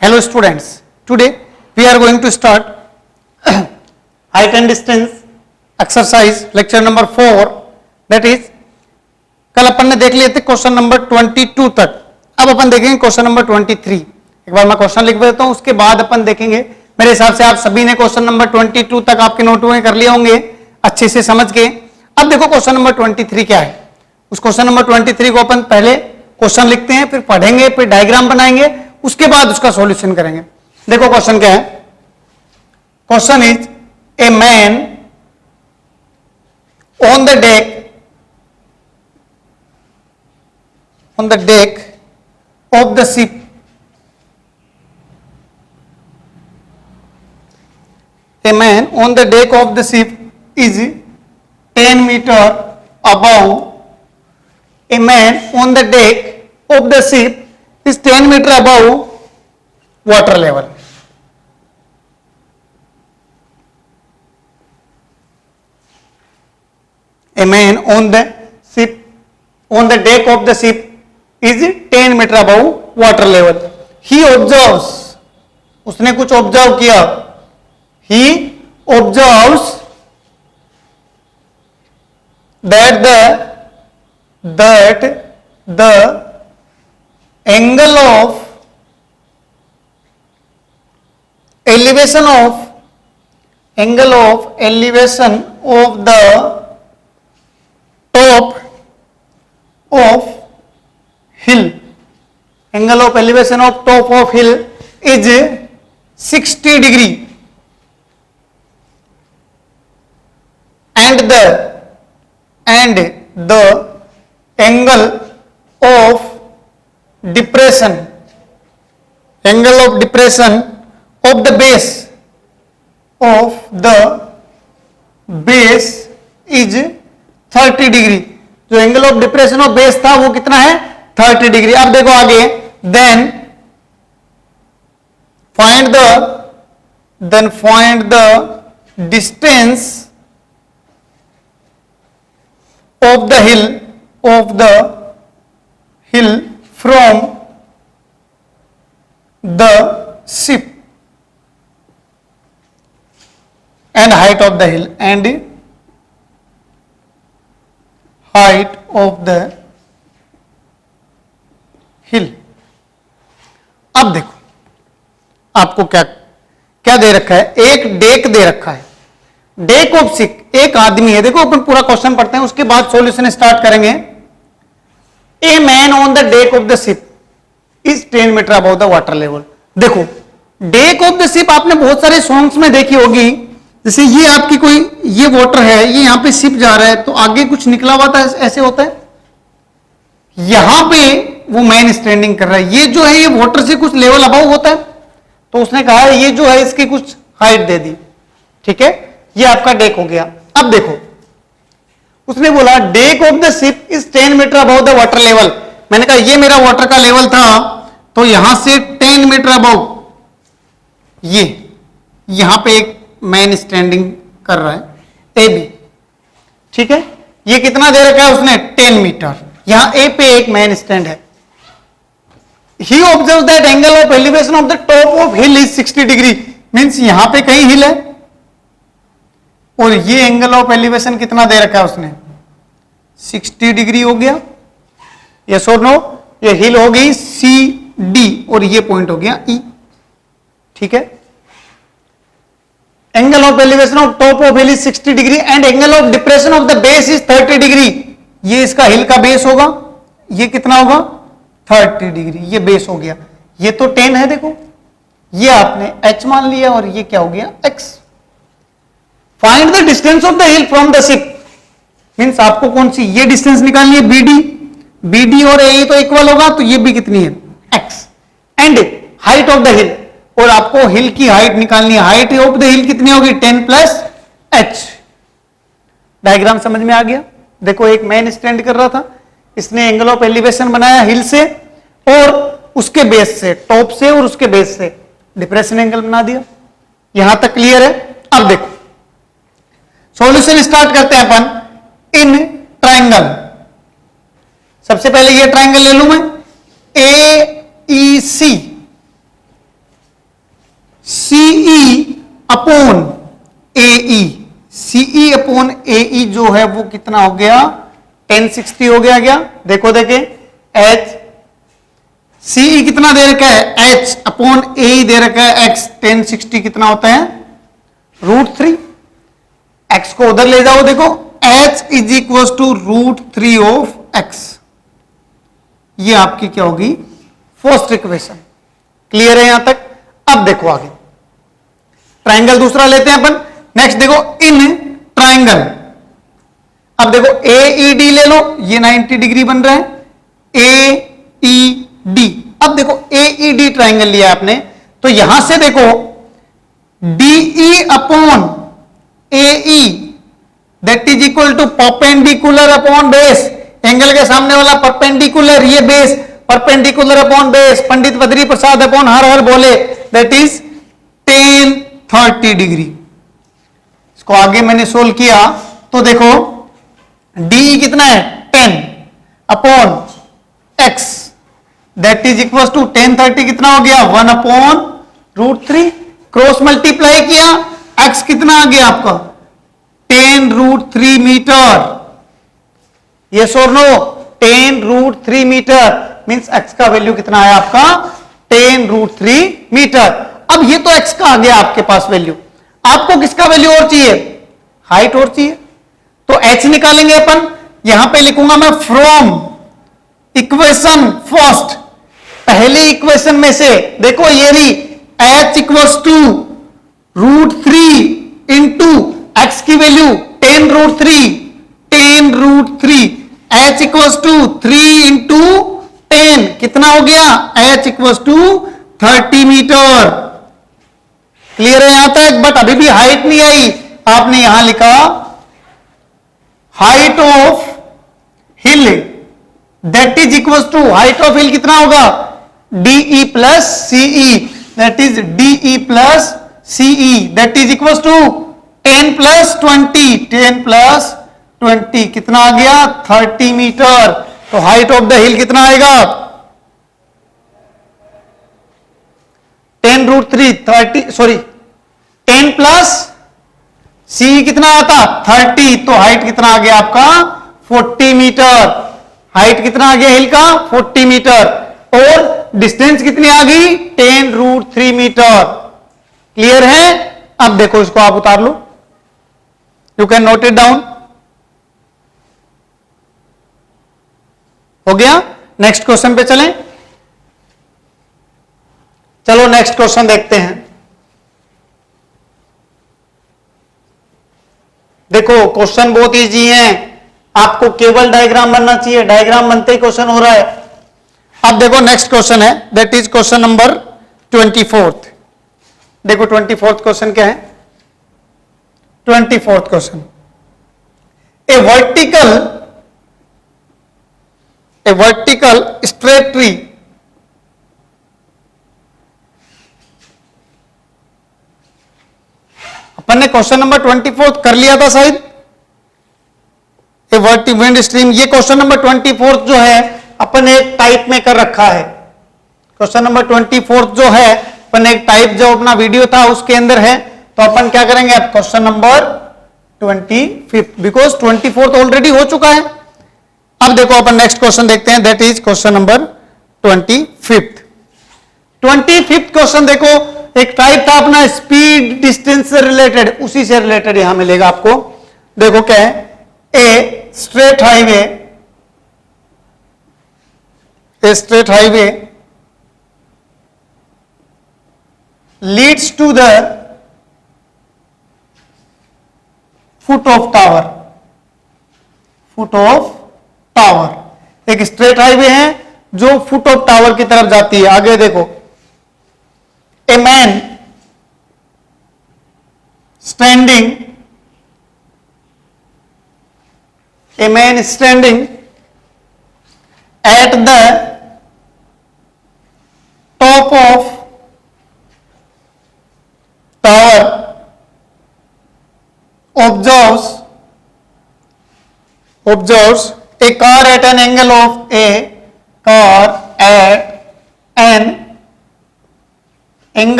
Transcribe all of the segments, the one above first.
Hello students, today we are going to start height and distance exercise lecture number 4, that is कल अपन ने देख लिए थे question number 22 तक। अब अपन देखेंगे क्वेश्चन नंबर 23। एक बार मैं क्वेश्चन लिख देता हूं, उसके बाद अपन देखेंगे। मेरे हिसाब से आप सभी ने क्वेश्चन नंबर 22 तक आपके नोट में कर लिए होंगे अच्छे से समझ के। अब देखो क्वेश्चन नंबर 23 क्या है। उस क्वेश्चन नंबर 23 को अपन पहले क्वेश्चन लिखते हैं, फिर पढ़ेंगे, फिर डायग्राम बनाएंगे, उसके बाद उसका सॉल्यूशन करेंगे। देखो क्वेश्चन क्या है। Question is a man on the deck of the ship a man on the deck of the ship is 10 meter above a man on the deck of the ship is 10 meter above water level. A man on the ship on the deck of the ship is 10 meter above water level. He observes, उसने कुछ observe किया. He observes that the angle of elevation of the top of hill, angle of elevation of top of hill is 60 degree, and the angle of depression of the base is 30 degree. जो angle of depression of base था वो कितना है, 30 degree. अब देखो आगे, then find the distance of the hill from the ship and height of the hill height of the hill. अब देखो आपको क्या दे रखा है. एक डेक दे रखा है, डेक ऑफ शिप. एक आदमी है. देखो अपन पूरा क्वेश्चन पढ़ते हैं, उसके बाद सॉल्यूशन स्टार्ट करेंगे. A man on the deck of the ship is 10 metre above the water level. देखो डेक ऑफ द शिप आपने बहुत सारे सॉन्ग्स में देखी होगी. जैसे ये आपकी कोई ये वाटर है, ये यहां पे शिप जा रहा है, तो आगे कुछ निकला हुआ था, ऐसे होता है. यहां पे वो मैन स्टैंडिंग कर रहा है. ये जो है ये वाटर से कुछ लेवल अबव होता है, तो उसने कहा है ये जो है इसकी कुछ हाइट दे दी. ठीक है, ये आपका डेक हो गया. अब देखो उसने बोला deck of the ship is 10 metre above the water level. मैंने कहा ये मेरा वाटर का लेवल था, तो यहां से 10 मीटर अबव ये यहां पे एक मैन स्टैंडिंग कर रहा है ए बी. ठीक है, ये कितना दे रखा है उसने, 10 मीटर. यहां ए पे एक मैन स्टैंड है. He observe that angle of elevation of the top of hill is 60 degree. Means यहां पे कहीं हिल है, और ये एंगल ऑफ एलिवेशन कितना दे रखा है उसने, 60 डिग्री हो गया. यस और नो. ये हिल हो गई सी डी, और ये पॉइंट हो गया ई. ठीक है, angle of elevation of top of hill is 60 degree and angle of depression of the base is 30 degree. ये इसका हिल का बेस होगा, ये कितना होगा, 30 डिग्री. ये बेस हो गया. ये तो 10 है. देखो ये आपने h मान लिया, और ये क्या हो गया, x. Find the distance of the hill from the ship. Means आपको कौन सी ये डिस्टेंस निकालनी है, BD और AE तो इक्वल होगा, तो ये भी कितनी है, x. And height of the हिल, और आपको हिल की हाइट निकालनी है. हाइट ऑफ द हिल कितनी होगी, 10 प्लस h. डायग्राम समझ में आ गया. देखो एक मैन स्टैंड कर रहा था, इसने एंगल ऑफ एलिवेशन बनाया हिल से और उसके बेस से, टॉप से और उसके बेस से डिप्रेशन एंगल बना दिया. यहां तक क्लियर है. अब देखो सॉल्यूशन स्टार्ट करते हैं अपन इन ट्राइंगल. सबसे पहले ये ट्राइंगल ले लूं मैं, AEC. सीई अपॉन एई, सीई अपॉन एई जो है वो कितना हो गया 1060 हो गया। क्या देखो देखे एच सीई कितना दे रखा है एच अपॉन ए दे रखा है एक्स 1060 कितना होता है √3। एक्स को उधर ले जाओ देखो H is equal to √3 of X. ये आपकी क्या होगी फर्स्ट इक्वेशन। क्लियर है यहां तक। अब देखो आगे ट्राइंगल दूसरा लेते हैं अपन। नेक्स्ट देखो इन ट्राइंगल। अब देखो ए ई डी ले लो, ये 90 डिग्री बन रहा है ए ई डी। अब देखो ए ई डी ट्राइंगल लिया आपने तो यहां से देखो DE upon A E that is equal to perpendicular upon base. Angle के सामने वाला परपेंडिकुलर, ये base perpendicular upon base, Pandit Badri Prasad upon हर हर बोले दैट इज 1030 डिग्री। इसको आगे मैंने सोल्व किया तो देखो डी कितना है 10 upon X that is equal to 1030 कितना हो गया 1 अपॉन √3। क्रॉस मल्टीप्लाई किया एक्स कितना आ गया आपका 10√3 मीटर। यस और नो 10√3 मीटर मींस एक्स का वैल्यू कितना आया आपका 10√3 मीटर। अब ये तो एक्स का आ गया आपके पास वैल्यू, आपको किसका वैल्यू और चाहिए हाइट और चाहिए तो एच निकालेंगे अपन। यहां पे लिखूंगा मैं फ्रॉम इक्वेशन फर्स्ट, पहली इक्वेशन में से देखो ये रही H equals to √3 into X की value 10√3 H equals to 3 into 10 कितना हो गया H equals to 30 metre. Clear है यहां तक। बट अभी भी हाइट नहीं आई, आपने यहां लिखा height of hill that is equal to height of hill कितना होगा DE plus CE that is DE plus CE that is equal to 10 प्लस 20 कितना आ गया 30 मीटर। तो हाइट ऑफ द हिल कितना आएगा 10 प्लस सी कितना आता 30 तो हाइट कितना आ गया आपका 40 मीटर। हाइट कितना आ गया हिल का 40 मीटर और डिस्टेंस कितनी आ गई 10√3 मीटर। क्लियर है। अब देखो इसको आप उतार लो, you can note it down. हो गया। नेक्स्ट क्वेश्चन पे चलें। चलो नेक्स्ट क्वेश्चन देखते हैं। देखो क्वेश्चन बहुत इजी है, आपको केवल डायग्राम बनना चाहिए, डायग्राम बनते ही क्वेश्चन हो रहा है। अब देखो नेक्स्ट क्वेश्चन है दैट इज क्वेश्चन नंबर 24। देखो 24th क्वेश्चन क्या है 24th क्वेश्चन ए वर्टिकल स्ट्रेट ट्री अपन ने क्वेश्चन नंबर 24 कर लिया था शायद ए वर्टिकल विंड स्ट्रीम। ये क्वेश्चन नंबर 24 जो है अपन एक टाइप में कर रखा है। क्वेश्चन नंबर 24 जो है अपन एक टाइप जो अपना वीडियो था उसके अंदर है, तो अपन क्या करेंगे अब क्वेश्चन नंबर 25 बिकॉज 24 ऑलरेडी हो चुका है। अब देखो अपन नेक्स्ट क्वेश्चन देखते हैं that is question number 25। 25th question देखो एक टाइप था अपना स्पीड डिस्टेंस से रिलेटेड, उसी से रिलेटेड यहां मिलेगा आपको। देखो क्या है ए straight highway leads to the foot of tower। एक स्ट्रेट हाईवे है जो फुट ऑफ टावर की तरफ जाती है। आगे देखो a man standing at the top of tower observes a car at an angle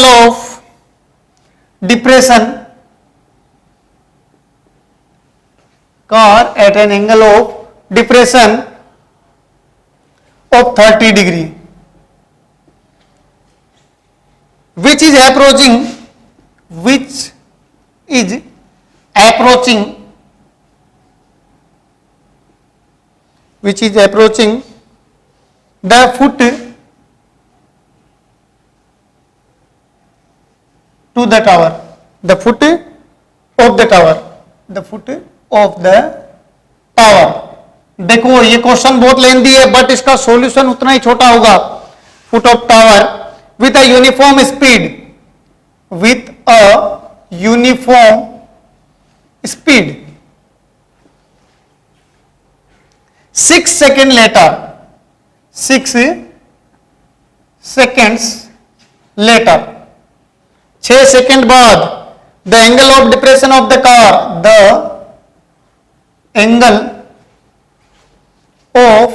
of depression car at an angle of depression of 30 degree which is approaching the foot to the tower, the foot of the tower, the foot of the tower. देखो ये question बहुत लेंदी है but इसका solution उतना ही छोटा होगा. Foot of tower with a uniform speed, with a uniform speed 6 second later, 6 seconds later, 6 second बाद the angle of depression of the car, the angle of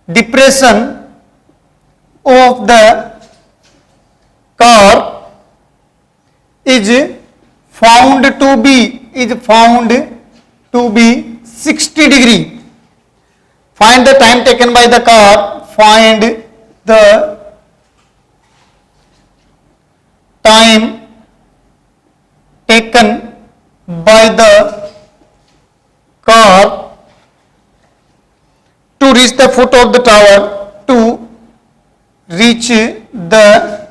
depression of the car is found to be 60 degree. Find the time taken by the car, find the time taken by the car to reach the foot of the tower, to reach the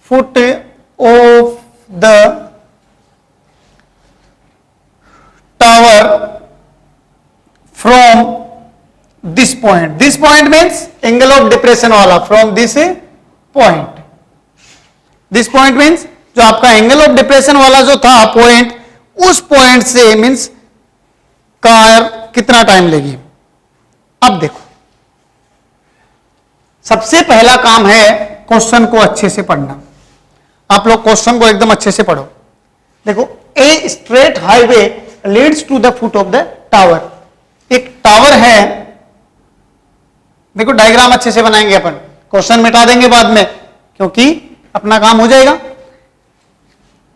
foot of the tower from this point. This point means angle of depression वाला, from this point. This point means जो आपका angle of depression वाला जो था point, उस point से means car कितना time लेगी. अब देखो सबसे पहला काम है क्वेश्चन को अच्छे से पढ़ना. आप लोग क्वेश्चन को एकदम अच्छे से पढ़ो. देखो a straight highway leads to the foot of the tower. एक टावर है, देखो डायग्राम अच्छे से बनाएंगे अपन, क्वेश्चन मिटा देंगे बाद में क्योंकि अपना काम हो जाएगा.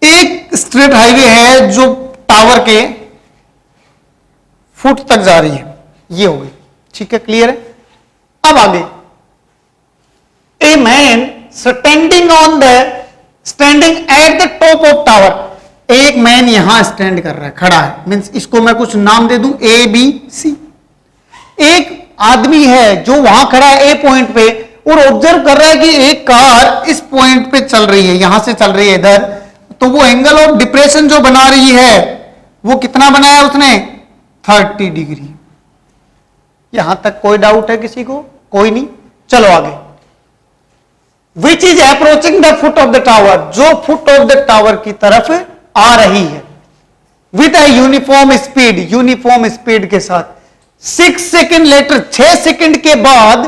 एक स्ट्रेट हाईवे है जो टावर के फुट तक जा रही है, ये हो गई. ठीक है, क्लियर है. अब आगे a man standing at the top of tower. एक मैन यहां स्टैंड कर रहा है, खड़ा है, मींस इसको मैं कुछ नाम दे दूं ए बी सी. एक आदमी है जो वहां खड़ा है ए पॉइंट पे और ऑब्जर्व कर रहा है कि एक कार इस पॉइंट पे चल रही है, यहां से चल रही है इधर. तो वो एंगल ऑफ डिप्रेशन जो बना रही है वो कितना बनाया उसने, 30 डिग्री. यहां तक कोई डाउट है किसी को? कोई नहीं. चलो आगे. Which is approaching the foot of the tower, जो फुट ऑफ द टावर की तरफ आ रही है विथ अ यूनिफॉर्म स्पीड के साथ. 6 सेकेंड लेटर, 6 सेकेंड के बाद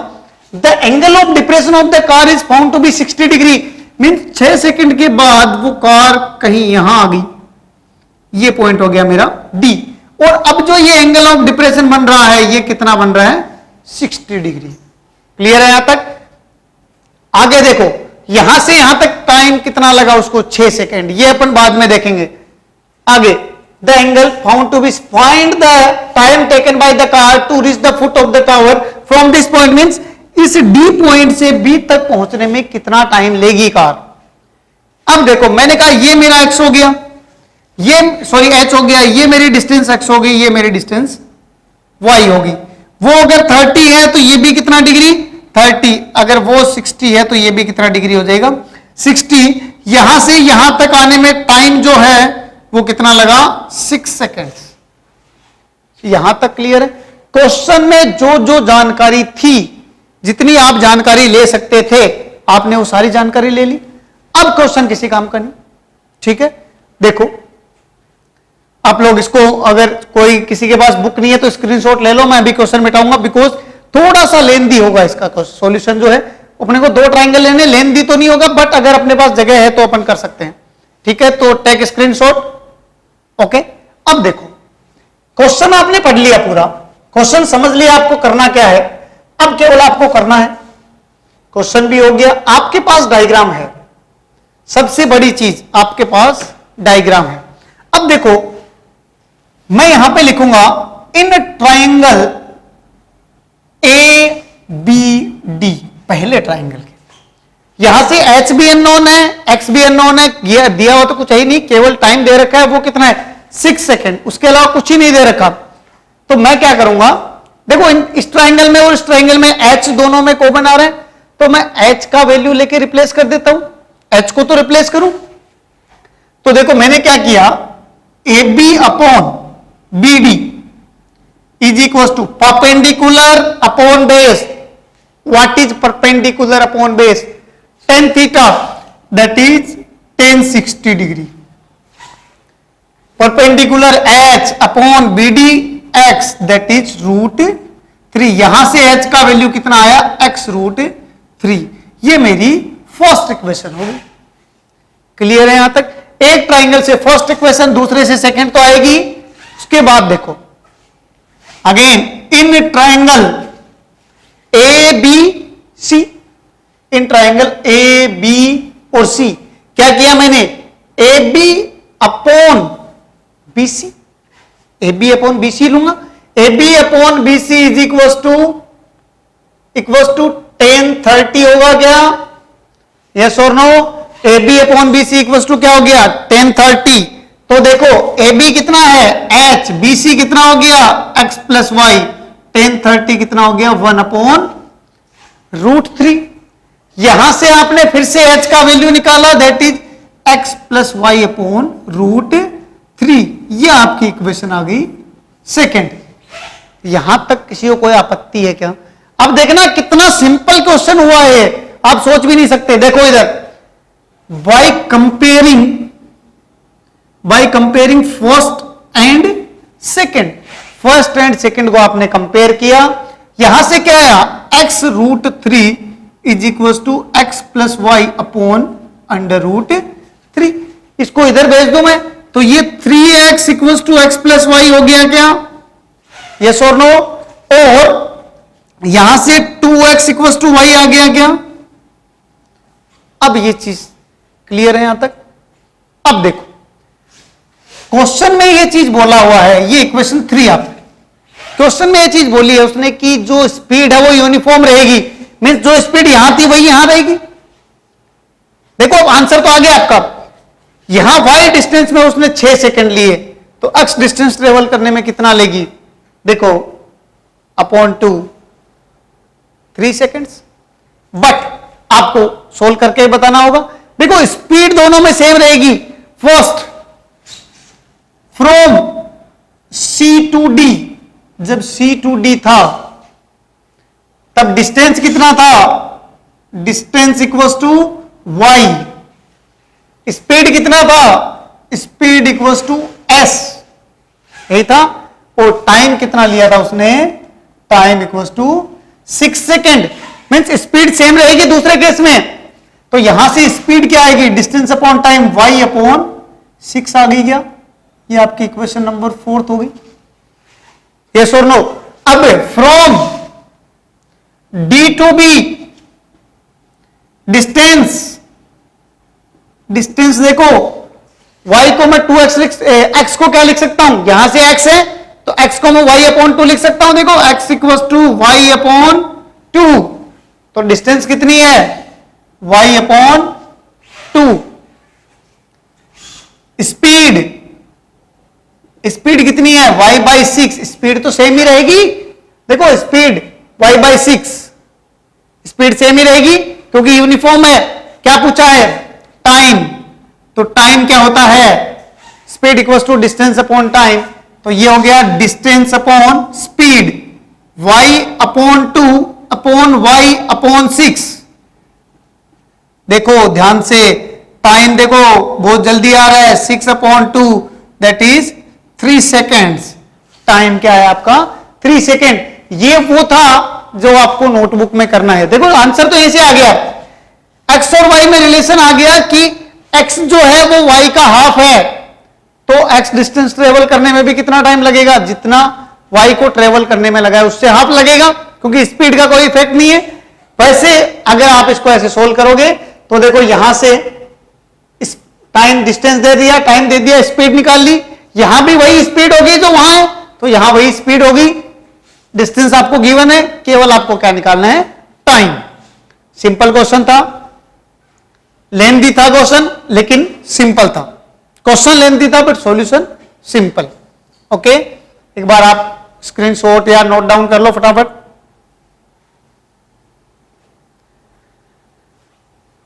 the angle of depression of the car is found to be 60 degree. Means 6 second के बाद वो कार कहीं यहां आ गई, ये पॉइंट हो गया मेरा डी. और अब जो ये एंगल ऑफ डिप्रेशन बन रहा है ये कितना बन रहा है, 60 डिग्री. क्लियर है यहां तक? आगे देखो, यहां से यहां तक टाइम कितना लगा उसको, 6 सेकेंड. ये अपन बाद में देखेंगे. आगे the angle found to be, find the time taken by the car to reach the foot of the tower from this point. Means इस डी पॉइंट से बी तक पहुंचने में कितना टाइम लेगी कार. अब देखो मैंने कहा ये मेरा एक्स हो गया, ये सॉरी एच हो गया, ये मेरी डिस्टेंस एक्स हो गई, ये मेरी डिस्टेंस वाई होगी. वो अगर 30 है तो ये भी कितना डिग्री, 30. अगर वो 60 है तो ये भी कितना डिग्री हो जाएगा, 60. यहां से यहां तक आने में टाइम जो है वो कितना लगा, 6 सेकेंड्स. यहां तक क्लियर है? क्वेश्चन में जो जो जानकारी थी, जितनी आप जानकारी ले सकते थे आपने वो सारी जानकारी ले ली. अब क्वेश्चन किसी काम का नहीं. ठीक है, देखो आप लोग इसको, अगर कोई किसी के पास बुक नहीं है तो स्क्रीनशॉट ले लो, मैं अभी क्वेश्चन मिटाऊंगा बिकॉज थोड़ा सा लेंदी होगा इसका सॉल्यूशन जो है. अपने को 2 ट्राइंगल लेने, लेंदी तो नहीं होगा बट अगर अपने पास जगह है तो अपन कर सकते हैं. ठीक है, तो टेक स्क्रीनशॉट. ओके, अब देखो क्वेश्चन आपने पढ़ लिया, पूरा क्वेश्चन समझ लिया आपको करना क्या है. अब केवल आपको करना है, क्वेश्चन भी हो गया, आपके पास डायग्राम है, सबसे बड़ी चीज आपके पास डायग्राम है। अब देखो मैं यहां पे लिखूंगा in triangle A B D, पहले ट्राइंगल के, यहां से एच भी अननोन है, एक्स भी अननोन है, दिया हुआ तो कुछ है ही नहीं, केवल टाइम दे रखा है, वो कितना है 6 सेकेंड, उसके अलावा कुछ ही नहीं दे रखा। तो मैं क्या करूंगा, देखो इस ट्राइंगल में और इस ट्राइंगल में एच दोनों में कॉमन आ रहे हैं, तो मैं एच का वैल्यू लेके रिप्लेस कर देता हूं, एच को तो रिप्लेस करूं। तो देखो मैंने क्या किया, A B upon B D is equal to perpendicular upon base. What is perpendicular upon base? tan theta, that is tan 60 degree. Perpendicular h upon B D X, that is √3। यहां से h का value कितना आया, x √3। ये मेरी first equation होगी। Clear है यहां तक? एक ट्राइंगल से फर्स्ट इक्वेशन, दूसरे से सेकंड तो आएगी। उसके बाद देखो again in triangle A B C, in triangle A B और सी क्या किया मैंने, A B upon B C, A B upon B C लूंगा। A B upon B C is equal to tan 30 होगा क्या, यस और no? A B upon B C equal to क्या हो गया, tan 30। तो देखो ए बी कितना है h, बी सी कितना हो गया x प्लस वाई, tan 30 कितना हो गया 1/√3। यहां से आपने फिर से h का वैल्यू निकाला, that is x plus Y upon √3। ये आपकी इक्वेशन आ गई सेकेंड। यहां तक किसी को कोई आपत्ति है क्या? अब देखना कितना सिंपल क्वेश्चन हुआ है, आप सोच भी नहीं सकते। देखो इधर by comparing first and second, first and second को आपने कंपेयर किया। यहां से क्या आया, x √3 is equal to X plus Y upon √3। इसको इधर भेज दो मैं, तो ये 3x equal to X plus Y हो गया क्या, यस और नो? और यहां से 2x इक्वल टू वाई आ गया क्या? अब ये चीज क्लियर है यहां तक? अब देखो क्वेश्चन में ये चीज बोला हुआ है, ये इक्वेशन 3 आपने क्वेश्चन में ये चीज बोली है उसने कि जो स्पीड है वो यूनिफॉर्म रहेगी, मींस जो स्पीड यहां थी वही यहां रहेगी। देखो अब आंसर तो आ गया आपका। यहां y डिस्टेंस में उसने 6 सेकंड लिए, तो x डिस्टेंस ट्रेवल करने में कितना लेगी, देखो अपॉन 2 3 सेकंड्स। बट आपको सोल्व करके बताना होगा। देखो स्पीड दोनों में सेम रहेगी। First from C to D, जब C टू D था तब डिस्टेंस कितना था, distance equals to y। Speed कितना था, स्पीड इक्वल्स टू s, यही था। और टाइम कितना लिया था उसने, time equals to 6 second. Means speed same रहेगी दूसरे केस में, तो यहां से स्पीड क्या आएगी, distance upon time y upon 6 आ गई क्या? ये आपकी इक्वेशन नंबर 4 हो गई, यस और नो? अब from D to B distance देखो, y को मैं 2x x को क्या लिख सकता हूं, यहां से x है तो x को मैं y अपॉन 2 लिख सकता हूं। देखो x equal to y upon 2, तो डिस्टेंस कितनी है, y अपॉन 2। स्पीड कितनी है, y/6, स्पीड तो सेम ही रहेगी। देखो स्पीड y/6, स्पीड सेम ही रहेगी क्योंकि यूनिफॉर्म है। क्या पूछा है, टाइम, तो टाइम क्या होता है, speed equals to distance upon time, तो ये हो गया distance upon speed, y upon 2 upon y upon 6। देखो ध्यान से, टाइम देखो बहुत जल्दी आ रहा है, 6 upon 2 that is 3 seconds. Time क्या है आपका, 3 सेकेंड। ये वो था जो आपको नोटबुक में करना है। देखो आंसर तो ऐसे आ गया, x और y में रिलेशन आ गया कि x जो है वो y का हाफ है, तो x डिस्टेंस ट्रेवल करने में भी कितना टाइम लगेगा, जितना y को ट्रेवल करने में लगा है उससे हाफ लगेगा, क्योंकि स्पीड का कोई इफेक्ट नहीं है। वैसे अगर आप इसको ऐसे सोल्व करोगे तो देखो यहां से टाइम डिस्टेंस दे दिया, टाइम दे दिया, स्पीड निकाल ली, यहां भी वही स्पीड होगी जो वहां है, तो यहां वही स्पीड होगी, डिस्टेंस आपको गिवन है, केवल आपको क्या निकालना है, टाइम। सिंपल क्वेश्चन था, लेंथी था क्वेश्चन लेकिन सिंपल था। क्वेश्चन लेंथी था बट सॉल्यूशन सिंपल। ओके, एक बार आप स्क्रीनशॉट या नोट डाउन कर लो फटाफट।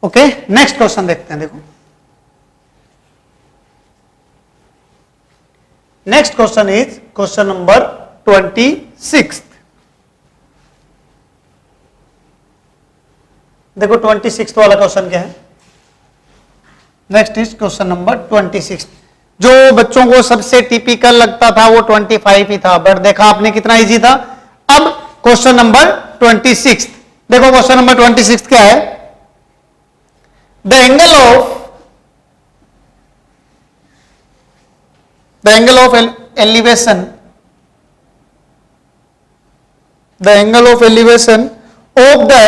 ओके, नेक्स्ट क्वेश्चन देखते हैं। देखो next question is question number 26। देखो 26 वाला क्वेश्चन क्या है। Next is question number 26। जो बच्चों को सबसे टिपिकल लगता था वो 25 ही था, बट देखा आपने कितना इजी था। अब क्वेश्चन नंबर 26, देखो क्वेश्चन नंबर 26 क्या है। The angle of elevation, the angle of elevation of the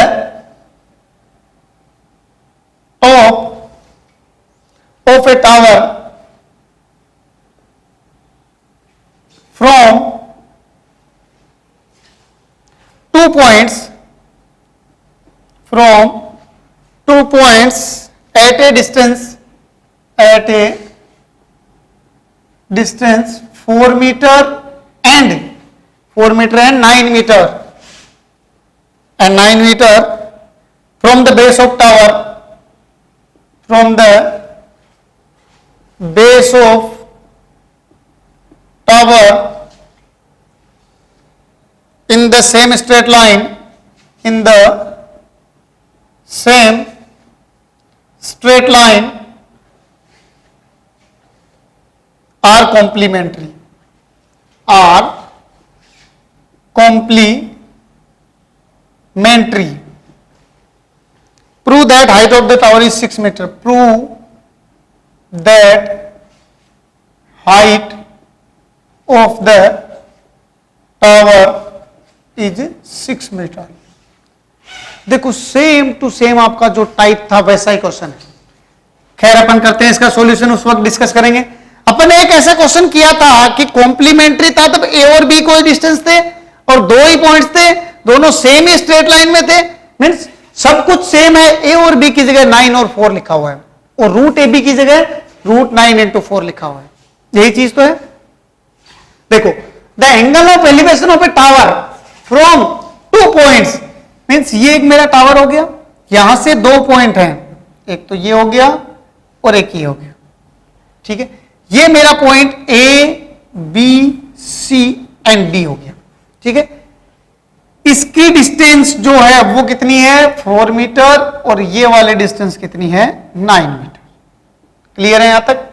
top of a tower from 2 points at a distance 4 meter and 9 meter from the base of tower, in the same straight line, are complementary. Prove that height of the tower is 6 meter. Prove that height of the tower is 6 meter. देखो same to same आपका जो type था वैसा ही question है। खैर अपन करते हैं इसका सॉल्यूशन, उस वक्त डिस्कस करेंगे। अपन ने एक ऐसा क्वेश्चन किया था कि कॉम्प्लीमेंट्री था, तब ए और बी कोई डिस्टेंस थे और 2 ही पॉइंट्स थे, दोनों सेम ही स्ट्रेट लाइन में थे, मींस सब कुछ सेम है। ए और बी की जगह 9 और 4 लिखा हुआ है और रूट ए बी की जगह √9 × 4 लिखा हुआ है। यही चीज तो है। देखो the angle of elevation of A tower from 2 points, means ये एक मेरा टावर हो गया, यहां से 2 पॉइंट हैं, एक तो ये हो गया और एक ये हो गया, ठीक है। ये मेरा point A B C and D हो गया, ठीक है। इसकी डिस्टेंस जो है वो कितनी है, 4 मीटर, और ये वाले डिस्टेंस कितनी है, 9 मीटर। क्लियर है यहां तक।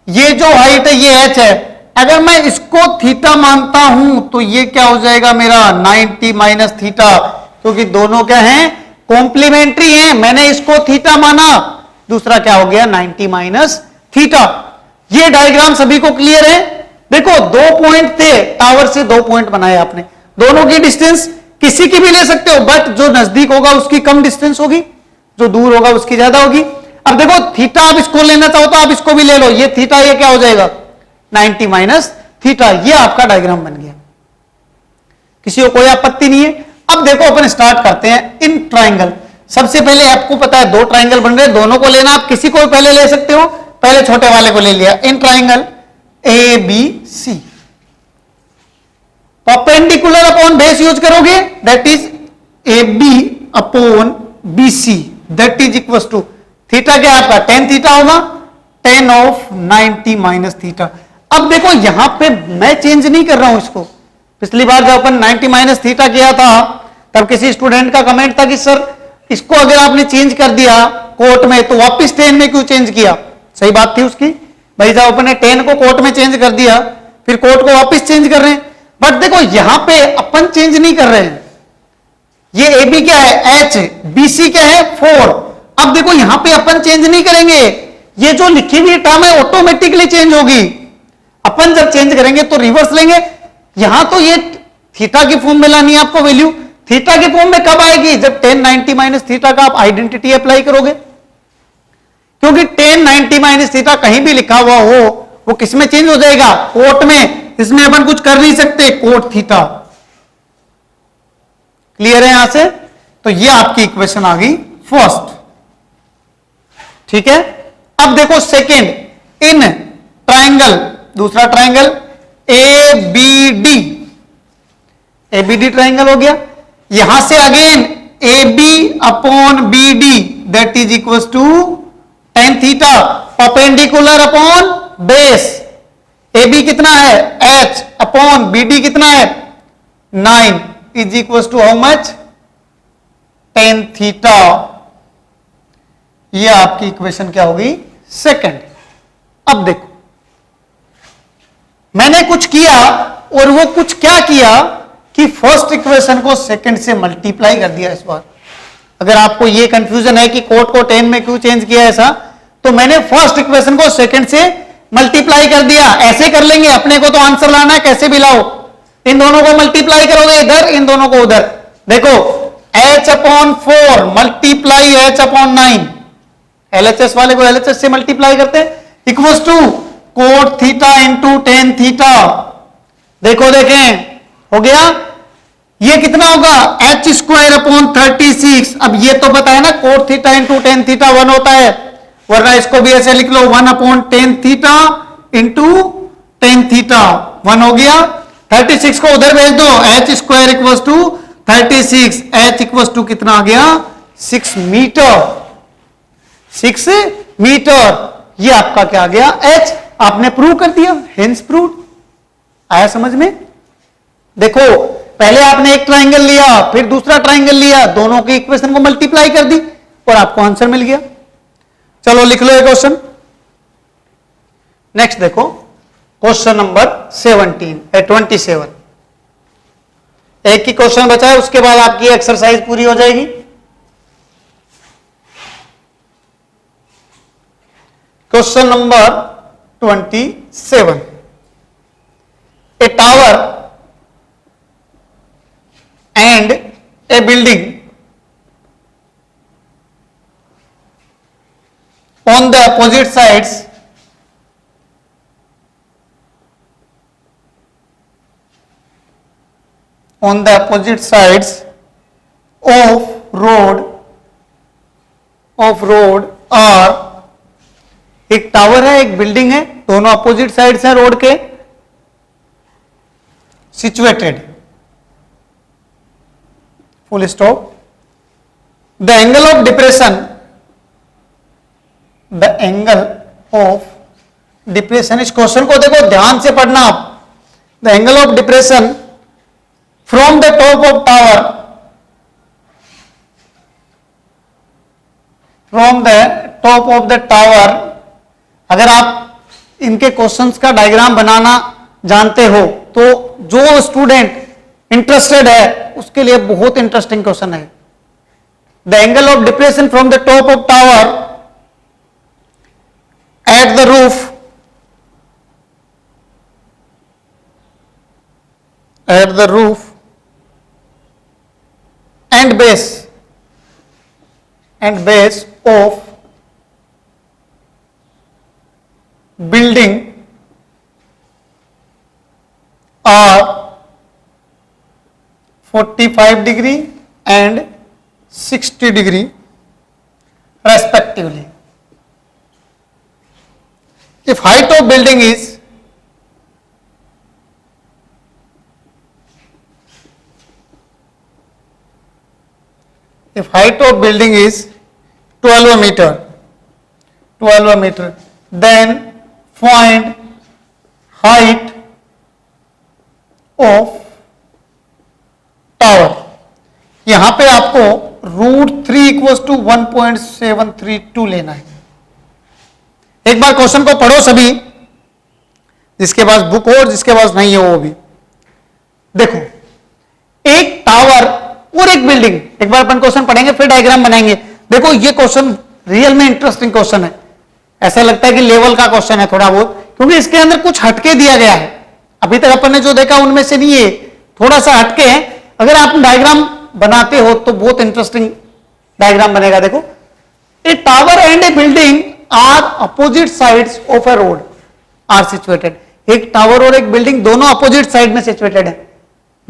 ये जो हाइट है ये h है, अगर मैं इसको थीटा मानता हूं तो ये क्या हो जाएगा मेरा 90 माइनस थीटा, क्योंकि दोनों क्या हैं, कॉम्प्लीमेंट्री हैं। मैंने इसको थीटा माना, दूसरा क्या हो गया 90 माइनस थीटा। ये डायग्राम सभी को क्लियर है। देखो 2 पॉइंट थे, टावर से 2 पॉइंट बनाए आपने, दोनों की डिस्टेंस किसी की भी ले सकते हो, बट जो नजदीक होगा उसकी कम डिस्टेंस होगी, जो दूर होगा उसकी ज्यादा होगी। अब देखो थीटा आप इसको लेना चाहो तो आप इसको भी ले लो, ये थीटा ये क्या हो जाएगा 90 माइनस थीटा। ये आपका डायग्राम बन गया, किसी को कोई आपत्ति नहीं है। अब देखो अपन स्टार्ट करते हैं इन ट्राइंगल। सबसे पहले आपको पता है 2 ट्राइंगल बन रहे हैं, दोनों को लेना, आप किसी को भी पहले ले सकते हो, पहले छोटे वाले को ले लिया। In triangle A B C, perpendicular upon base use करोगे, that is A B upon B C, that is equal to theta क्या आपका tan थीटा होगा, tan ऑफ 90 माइनस थीटा। अब देखो यहां पे मैं चेंज नहीं कर रहा हूं इसको। पिछली बार जब अपन 90 माइनस थीटा किया था तब किसी स्टूडेंट का कमेंट था कि सर इसको अगर आपने चेंज कर दिया कोट में तो वापस tan में क्यों चेंज किया। सही बात थी उसकी, भाई जब अपन ने tan को कोट में चेंज कर दिया फिर कोट को वापस चेंज कर रहे हैं। बट देखो यहां पे अपन चेंज नहीं कर रहे हैं, ये ए बी क्या है h, बी सी क्या है 4। अब देखो यहां पे अपन चेंज नहीं करेंगे, ये जो लिखी हुई टर्म है ऑटोमेटिकली चेंज होगी। अपन जब चेंज करेंगे तो रिवर्स लेंगे। यहां तो ये थीटा की फॉर्म में लानी है आपको वैल्यू, थीटा की फॉर्म में कब आएगी, जब tan 90 माइनस थीटा का आप आइडेंटिटी अप्लाई करोगे। क्योंकि टेन 90 माइनस थीटा कहीं भी लिखा हुआ हो वो किस में चेंज हो जाएगा, कोट में। इसमें अपन कुछ कर नहीं सकते, कोट थीटा। क्लियर है यहां से? तो ये आपकी इक्वेशन आ गई फर्स्ट। ठीक है, अब देखो सेकेंड, इन ट्राइंगल, दूसरा ट्राइंगल ABD, ABD ट्राइंगल हो गया। यहां से again AB upon BD that is equal to tan theta, perpendicular upon base. AB कितना है H अपॉन BD कितना है 9 is equal to how much, tan theta. ये आपकी इक्वेशन क्या होगी, सेकंड। अब देखो मैंने कुछ किया और वो कुछ क्या किया कि फर्स्ट इक्वेशन को सेकंड से मल्टीप्लाई कर दिया इस बार। अगर आपको ये कंफ्यूजन है कि कोट को 10 में क्यों चेंज किया ऐसा, तो मैंने फर्स्ट इक्वेशन को सेकंड से मल्टीप्लाई कर दिया। ऐसे कर लेंगे, अपने को तो आंसर लाना है, कैसे भी लाओ। इन दोनों को मल्टीप्लाई करोगे इधर, इन दोनों को उधर। देखो h upon 4 multiply h upon 9, LHS वाले को LHS से मल्टीप्लाई करते हैं, equals to cot theta into tan theta. देखो देखें, हो गया। ये कितना होगा h स्क्वायर अपॉन 36। अब ये तो पता है ना, cot theta into tan theta 1 होता है, वरना इसको भी ऐसे लिख लो 1 upon tan theta into tan theta 1 हो गया। 36 को उधर भेज दो, h square equals to 36, h equals to कितना आ गया 6 मीटर, 6 मीटर। ये आपका क्या आ गया h, आपने प्रूव कर दिया, हेंस प्रूव्ड। आया समझ में? देखो पहले आपने एक ट्राइंगल लिया, फिर दूसरा ट्राइंगल लिया, दोनों की इक्वेशन को मल्टीप्लाई कर दी और आपको आंसर मिल गया। चलो लिख लो ये क्वेश्चन। नेक्स्ट देखो क्वेश्चन नंबर 27। एक ही क्वेश्चन बचा है, उसके बाद आपकी एक्सरसाइज पूरी हो जाएगी। Question number 27, A tower and a building on the opposite sides of road are, एक टावर है, एक बिल्डिंग है, दोनों अपोजिट साइड्स हैं रोड के, situated, full stop. The angle of depression, इस क्वेश्चन को देखो ध्यान से पढ़ना आप। The angle of depression from the top of tower, from the top of the tower. अगर आप इनके क्वेश्चंस का डायग्राम बनाना जानते हो तो जो स्टूडेंट इंटरेस्टेड है उसके लिए बहुत इंटरेस्टिंग क्वेश्चन है। The angle of depression from the top of tower at the roof, and base of building are 45 degree and 60 degree respectively. If height of building is 12 meter, then find height of tower. यहां पे आपको √3 equals to 1.732 लेना है। एक बार question को पढ़ो सभी, जिसके पास बुक हो और जिसके पास नहीं है वो भी। देखो एक टावर और एक बिल्डिंग, एक बार अपन क्वेश्चन पढ़ेंगे फिर डायग्राम बनाएंगे। देखो ये क्वेश्चन रियल में इंटरेस्टिंग क्वेश्चन है, ऐसा लगता है कि लेवल का क्वेश्चन है थोड़ा बहुत, क्योंकि इसके अंदर कुछ हटके दिया गया है। अभी तक अपन ने जो देखा उनमें से नहीं है, थोड़ा सा हटके है। अगर आप डायग्राम बनाते हो तो बहुत इंटरेस्टिंग डायग्राम बनेगा। देखो a tower and a building are opposite sides of a road are situated, एक टावर और एक बिल्डिंग दोनों अपोजिट साइड में सिचुएटेड है।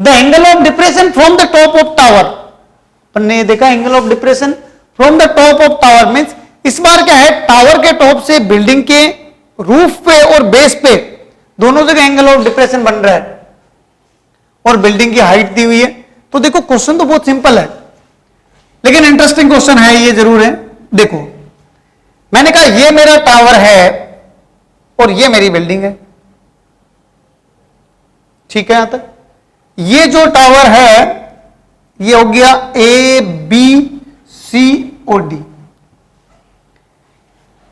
The angle of depression from the top of tower, अपन ने देखा angle of depression from the top of tower means इस बार क्या है, टावर के टॉप से बिल्डिंग के रूफ पे और बेस पे दोनों जगह एंगल ऑफ डिप्रेशन बन रहा है और बिल्डिंग की हाइट दी हुई है। तो देखो क्वेश्चन तो बहुत सिंपल है, लेकिन इंटरेस्टिंग क्वेश्चन है, ये जरूर है। देखो मैंने कहा ये मेरा टावर है और ये मेरी बिल्डिंग है, ठीक है। यहां तक ये जो टावर है ये हो गया ए बी सी और डी।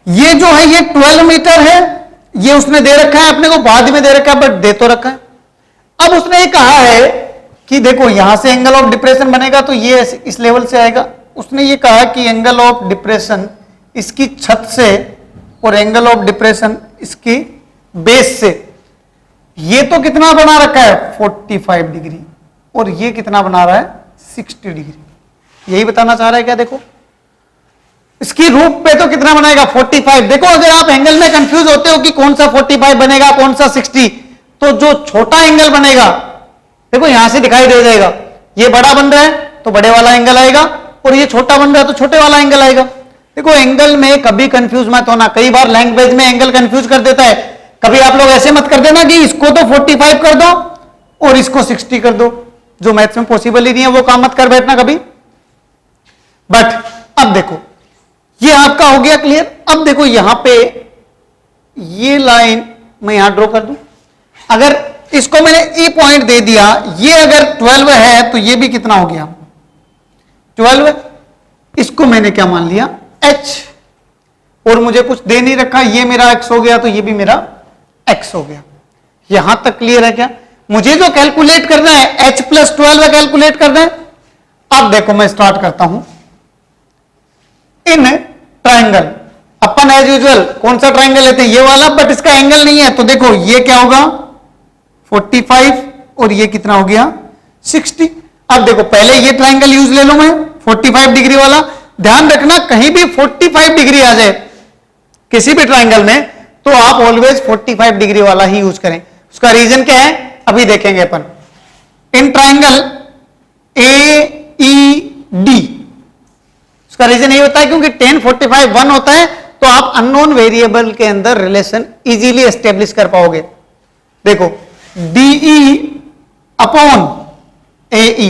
ये जो है ये 12 मीटर है, ये उसने दे रखा है अपने को, बाद में दे रखा है बट दे तो रखा है। अब उसने ये कहा है कि देखो यहां से एंगल ऑफ डिप्रेशन बनेगा तो ये इस लेवल से आएगा। उसने ये कहा कि एंगल ऑफ डिप्रेशन इसकी छत से और एंगल ऑफ डिप्रेशन इसकी बेस से, ये तो कितना बना रखा है 45 डिग्री और ये कितना बना रहा है 60 डिग्री। यही बताना चाह रहा है क्या? देखो इसकी रूफ पे तो कितना बनाएगा 45। देखो अगर आप एंगल में कंफ्यूज होते हो कि कौन सा 45 बनेगा कौन सा 60, तो जो छोटा एंगल बनेगा देखो यहां से दिखाई दे जाएगा, ये बड़ा बन रहा है तो बड़े वाला एंगल आएगा और ये छोटा बन रहा है तो छोटे वाला एंगल आएगा। देखो एंगल में कभी कंफ्यूज मत होना, कई बार लैंग्वेज में एंगल कंफ्यूज कर देता है। कभी आप लोग ऐसे मत कर देना कि इसको तो 45 कर दो और इसको 60 कर दो, जो मैथ्स में पॉसिबल ही नहीं है वो काम मत कर बैठना कभी। बट अब देखो ये आपका हो गया क्लियर। अब देखो यहां पे ये लाइन मैं यहां ड्रॉ कर दूं, अगर इसको मैंने ई पॉइंट दे दिया, ये अगर 12 है तो ये भी कितना हो गया 12, इसको मैंने क्या मान लिया h, और मुझे कुछ दे नहीं रखा, ये मेरा x हो गया तो ये भी मेरा x हो गया। यहां तक क्लियर है क्या? मुझे जो कैलकुलेट करना है h + 12 कैलकुलेट करना है। अब देखो मैं स्टार्ट करता हूं। इन ट्राइंगल अपन एज यूजुअल कौन सा ट्राइंगल लेते हैं, ये वाला, बट इसका एंगल नहीं है तो देखो ये क्या होगा 45 और ये कितना हो गया 60। अब देखो पहले ये ट्राइंगल यूज ले लो मैं 45 डिग्री वाला, ध्यान रखना कहीं भी 45 डिग्री आ जाए किसी भी ट्राइंगल में तो आप ऑलवेज 45 डिग्री वाला ही यूज करें। उसका रीजन क्या है अभी देखेंगे अपन। In triangle A E D, उसका रीजन ये होता है क्योंकि 10 45 1 होता है तो आप अननोन वेरिएबल के अंदर रिलेशन इजीली एस्टेब्लिश कर पाओगे। देखो DE upon AE,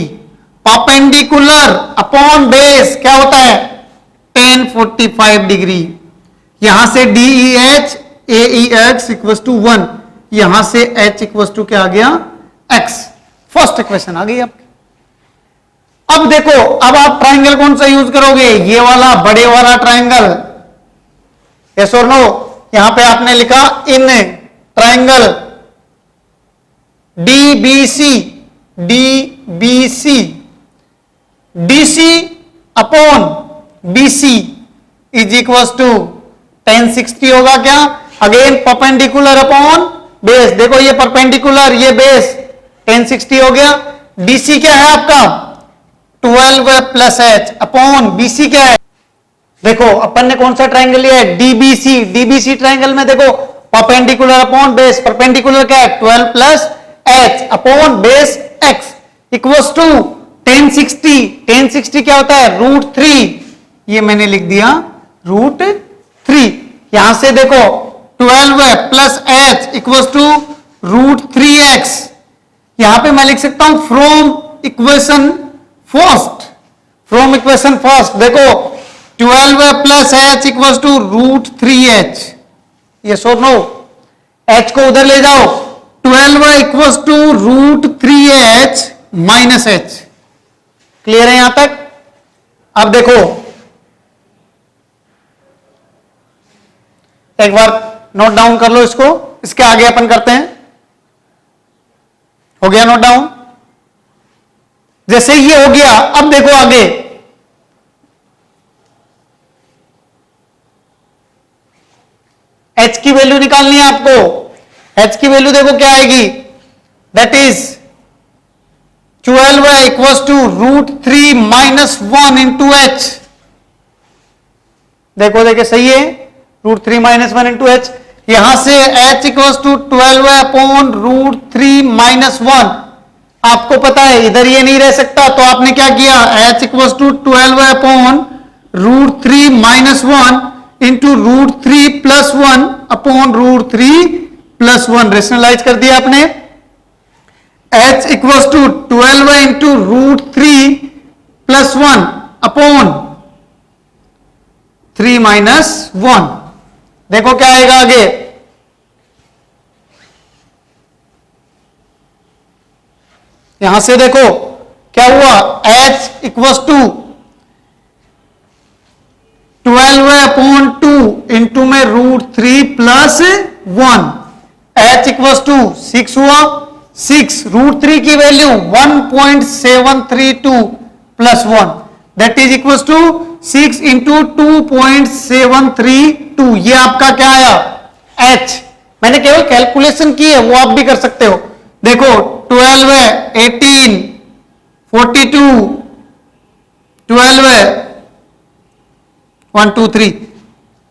perpendicular upon base क्या होता है 10 45 डिग्री। यहां से DE H AE X equal to 1, यहां से एच इक्वल टू क्या आ गया एक्स। फर्स्ट इक्वेशन आ गई आपकी। अब देखो अब आप ट्राइंगल कौन सा यूज करोगे, ये वाला बड़े वाला ट्राइंगल, यस और नो। यहां पे आपने लिखा in triangle DBC, DBC DC upon BC is equal to 1060 होगा क्या? अगेन परपेंडिकुलर अपॉन बेस, देखो ये परपेंडिकुलर ये बेस 1060 हो गया। डीसी क्या है आपका 12 प्लस एच अपॉन बीसी क्या है, देखो अपन ने कौन सा ट्राइंगल लिया है डीबीसी। डीबीसी ट्राइंगल में देखो परपेंडिकुलर अपॉन बेस, परपेंडिकुलर क्या है 12 plus H upon base X equals to 1060। 1060 क्या होता है √3, ये मैंने लिख दिया √3। यहां से देखो 12 plus H equals to √3x, यहां पे मैं लिख सकता हूं from equation first, from equation first देखो 12 plus H equals to √3h। Yes और नो, h को उधर ले जाओ, 12 equals to √3h minus h। Clear है यहां तक? अब देखो एक बार नोट डाउन कर लो इसको, इसके आगे अपन करते हैं। हो गया नोट डाउन? जैसे ये हो गया, अब देखो आगे h की वैल्यू निकालनी है आपको। h की वैल्यू देखो क्या आएगी, that is 12 equals to √3 - 1 into h। देखो देखे सही है, √3 - 1 इंटू एच। यहां से h इक्वल टू 12 अपॉन √3 - 1। आपको पता है इधर ये नहीं रह सकता, तो आपने क्या किया, h equal to 12 upon √3 - 1 into √3 + 1 upon √3 + 1 rationalise कर दिया आपने। h equal to 12 into √3 + 1 upon 3 - 1। देखो क्या आएगा आगे, यहां से देखो क्या हुआ, h equal to 12 upon 2 into में √3 + 1, h इक्वल टू 6 हुआ। 6 √3 की value 1.732 + 1 that is equal to 6 into 2.732। ये आपका क्या आया, h। मैंने केवल कैलकुलेशन की है, वो आप भी कर सकते हो। देखो 12 है, 18, 42, 12 है, 1 2 3,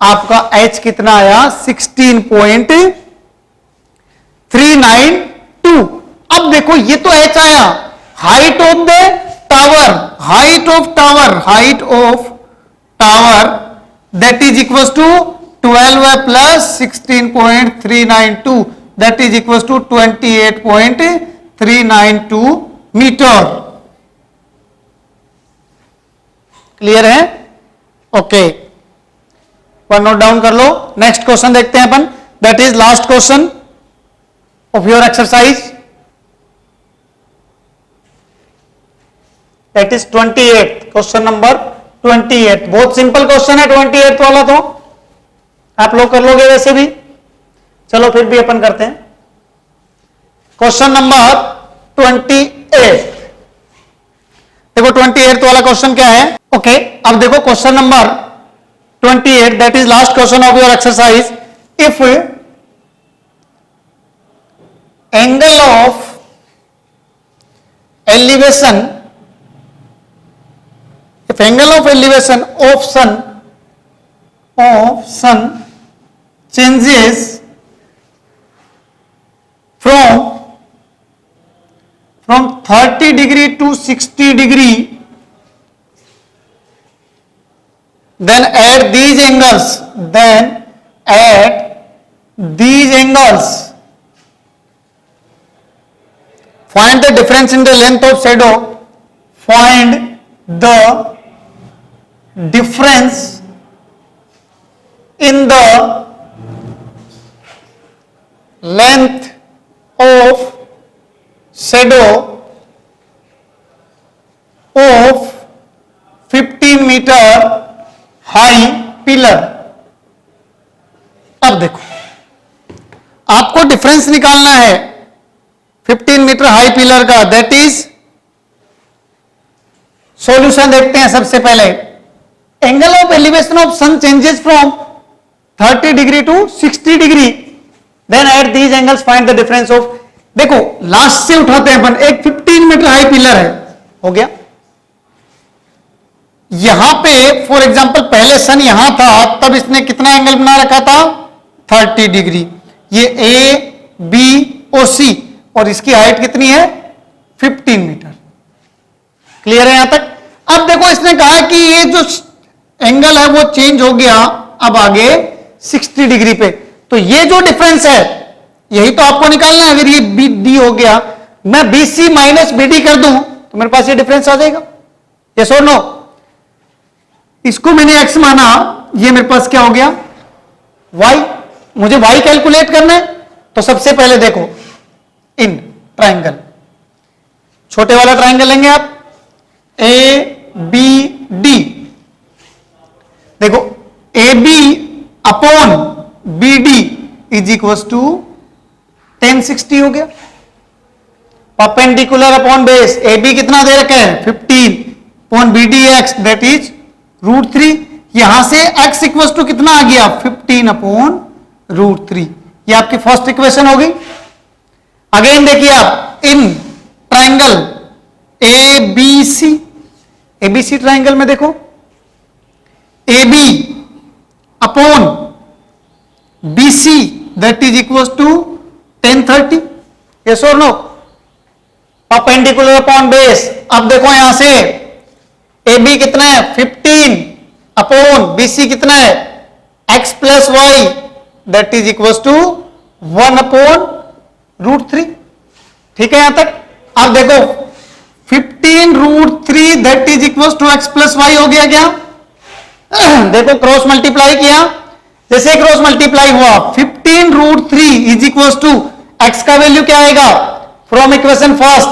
आपका h कितना आया, 16.392। अब देखो ये तो h आया, height of the tower, height of tower that is equal to 12 plus 16.392 that is equal to 28.392 metre. Clear है? ओके, वन नोट डाउन कर लो। नेक्स्ट क्वेश्चन देखते हैं अपन, that is last question of your exercise, that is 28, question number 28। बहुत simple question है 28 वाला, तो आप लोग कर लोगे वैसे भी, चलो फिर भी अपन करते हैं। क्वेश्चन नंबर 28, देखो 28 वाला क्वेश्चन क्या है। ओके, अब देखो question number 28 that is last question of your exercise. If angle of elevation, if angle of elevation of sun changes from 30 degree to 60 degree, then at these angles find the difference in the length of shadow, find the difference in the length of shadow of 15 metre high pillar. अब देखो आपको difference निकालना है 15 metre high pillar का, that is solution देखते हैं। सबसे पहले angle of elevation of sun changes from 30 degree to 60 degree, then at these angles find the difference of. देखो लास्ट से उठाते हैं अपन, एक 15 मीटर हाई पिलर है, हो गया। यहां पे फॉर एग्जांपल पहले सन यहां था, तब इसने कितना एंगल बना रखा था, 30 डिग्री। ये ए बी ओ सी, और इसकी हाइट कितनी है, 15 मीटर। क्लियर है यहां तक? अब देखो इसने कहा कि ये जो एंगल है वो चेंज हो गया अब आगे 60 डिग्री पे, तो ये जो डिफरेंस है यही तो आपको निकालना है। अगर ये बी डी हो गया, मैं B C minus B D कर दूं तो मेरे पास ये डिफरेंस आ जाएगा, यस और नो? इसको मैंने एक्स माना, ये मेरे पास क्या हो गया, वाई। मुझे वाई कैलकुलेट करना है, तो सबसे पहले देखो इन ट्राइंगल, छोटे वाला ट्राइंगल लेंगे आप, ए बी डी। देखो A B upon B D is equal to 1060 हो गया। Perpendicular upon base, A B कितना दे रखा है, 15 upon B D X that is √3। यहां से x इक्वल टू कितना आ गया, 15 अपॉन √3। ये आपकी फर्स्ट इक्वेशन हो गई। अगेन देखिए आप इन triangle A B C, ABC triangle में देखो A B upon BC that is equals to tan 30, yes or no? Perpendicular upon base. अब देखो यहां से AB कितना है 15 अपॉन BC कितना है x plus y that is equal to 1 upon √3। ठीक है यहां तक। अब देखो 15 √3 that is equal to x plus Y हो गया क्या? देखो क्रॉस मल्टीप्लाई किया, जैसे क्रॉस मल्टीप्लाई हुआ 15 √3 इज इक्वल टू x का वैल्यू क्या आएगा from equation first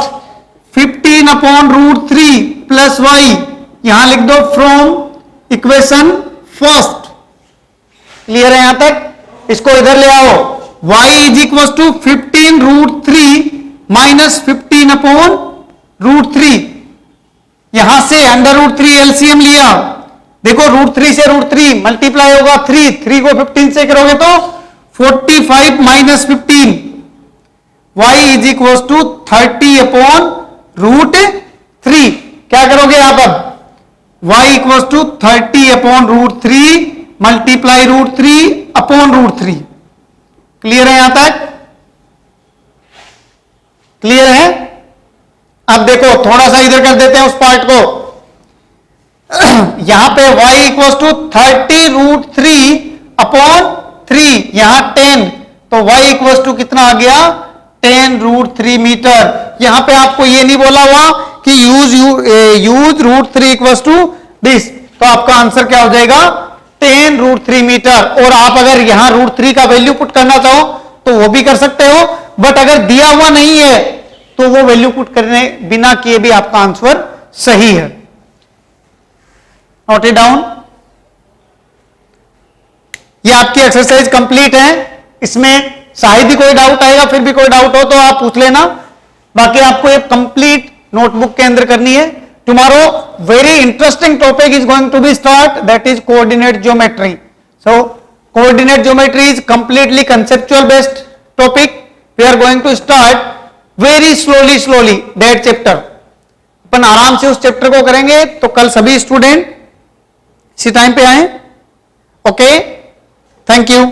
15 upon √3 plus y, यहां लिख दो फ्रॉम इक्वेशन फर्स्ट। क्लियर है यहां तक? इसको इधर ले आओ, y is equal to 15 √3 minus 15 upon √3, यहां से √3 एलसीएम लिया, देखो √3 से √3 मल्टीप्लाई होगा 3 को 15 से करोगे तो 45 minus 15, y is equal to 30 upon √3। क्या करोगे आप अब y equal to 30 upon √3 multiply √3 upon √3। Clear है यहां तक? क्लियर है? अब देखो थोड़ा सा इधर कर देते हैं उस पार्ट को। यहां पे y इक्वल टू 30 √3 अपॉन 3, यहां 10, तो y इक्वल टू कितना आ गया 10 √3 मीटर। यहां पे आपको ये नहीं बोला हुआ कि यूज √3 इक्वल टू दिस, तो आपका आंसर क्या हो जाएगा 10 √3 मीटर। और आप अगर यहां √3 का वैल्यू पुट करना चाहो तो वो भी कर सकते हो, बट अगर दिया हुआ नहीं है तो वो वैल्यू पुट करने बिना किए भी आपका आंसर सही है। Note it down. ये आपकी एक्सरसाइज कंप्लीट है। इसमें शायद ही कोई डाउट आएगा, फिर भी कोई डाउट हो तो आप पूछ लेना। बाकी आपको एक कंप्लीट नोटबुक के अंदर करनी है। Tomorrow very interesting topic is going to be start, that is coordinate geometry. So coordinate geometry is completely conceptual based topic. We are going to start very slowly that chapter. अपन आराम से उस chapter को करेंगे। तो कल सभी student इसी टाइम पे आए। Okay, thank you.